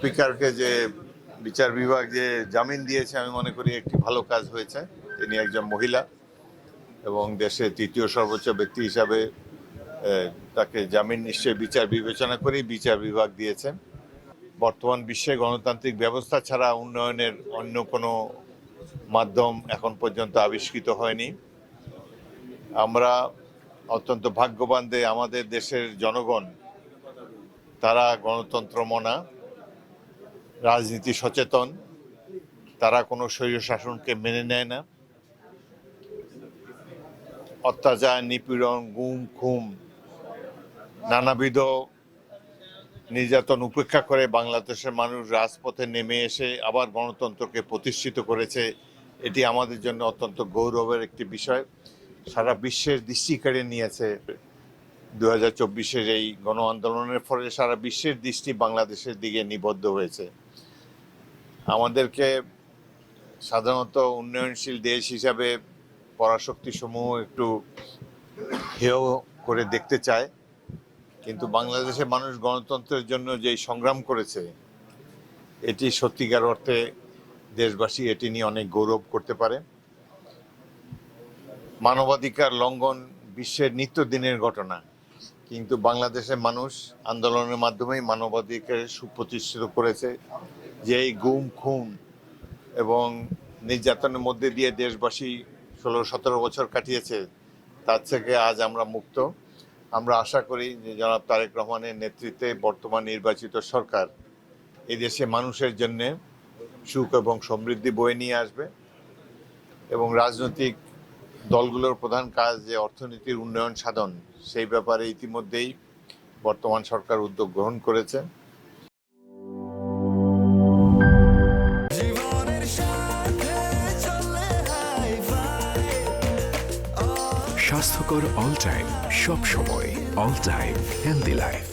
স্পিকারকে যে বিচার বিভাগ যে জামিন দিয়েছে আমি মনে করি একটি ভালো কাজ হয়েছে। তিনি একজন মহিলা এবং দেশের তৃতীয় সর্বোচ্চ ব্যক্তি হিসাবে তাকে জামিন নিশ্চয়ই বিচার বিবেচনা করেই বিচার বিভাগ দিয়েছেন। বর্তমান বিশ্বে গণতান্ত্রিক ব্যবস্থা ছাড়া উন্নয়নের অন্য কোনো মাধ্যম এখন পর্যন্ত আবিষ্কৃত হয়নি। আমরা অত্যন্ত ভাগ্যবান যে আমাদের দেশের জনগণ তারা গণতন্ত্র মনা, রাজনীতি সচেতন, তারা কোনো স্বৈরশাসনকে মেনে নেয় না। অত্যাচার, নিপীড়ন, গুম খুম, নানাবিধ নির্যাতন উপেক্ষা করে বাংলাদেশের মানুষ রাজপথে নেমে এসে আবার গণতন্ত্রকে প্রতিষ্ঠিত করেছে। এটি আমাদের জন্য অত্যন্ত গৌরবের একটি বিষয়। সারা বিশ্বের দৃষ্টি কেড়ে নিয়েছে 2024-এর এই গণ আন্দোলনের ফলে সারা বিশ্বের দৃষ্টি বাংলাদেশের দিকে নিবদ্ধ হয়েছে। আমাদেরকে সাধারণত উন্নয়নশীল দেশ হিসাবে পরাশক্তিসমূহ একটু হেয় করে দেখতে চায়, কিন্তু বাংলাদেশের মানুষ গণতন্ত্রের জন্য যেই সংগ্রাম করেছে এটি সত্যিকার অর্থে দেশবাসী এটি নিয়ে অনেক গৌরব করতে পারে। মানবাধিকার লঙ্ঘন বিশ্বের নিত্যদিনের ঘটনা, কিন্তু বাংলাদেশের মানুষ আন্দোলনের মাধ্যমেই মানবাধিকার সুপ্রতিষ্ঠিত করেছে। যে এই গুম খুন এবং নির্যাতনের মধ্যে দিয়ে দেশবাসী 16-17 বছর কাটিয়েছে, তার থেকে আজ আমরা মুক্ত। আমরা আশা করি যে জনাব তারেক রহমানের নেতৃত্বে বর্তমান নির্বাচিত সরকার এই দেশে মানুষের জন্য সুখ এবং সমৃদ্ধি বয়ে নিয়ে আসবে এবং রাজনৈতিক দলগুলোর প্রধান কাজ যে অর্থনীতির উন্নয়ন সাধন, সেই ব্যাপারে ইতিমধ্যেই বর্তমান সরকার উদ্যোগ গ্রহণ করেছে। স্বাস্থ্যকর অল টাইম, সব সময় অল টাইম হেলদি লাইফ।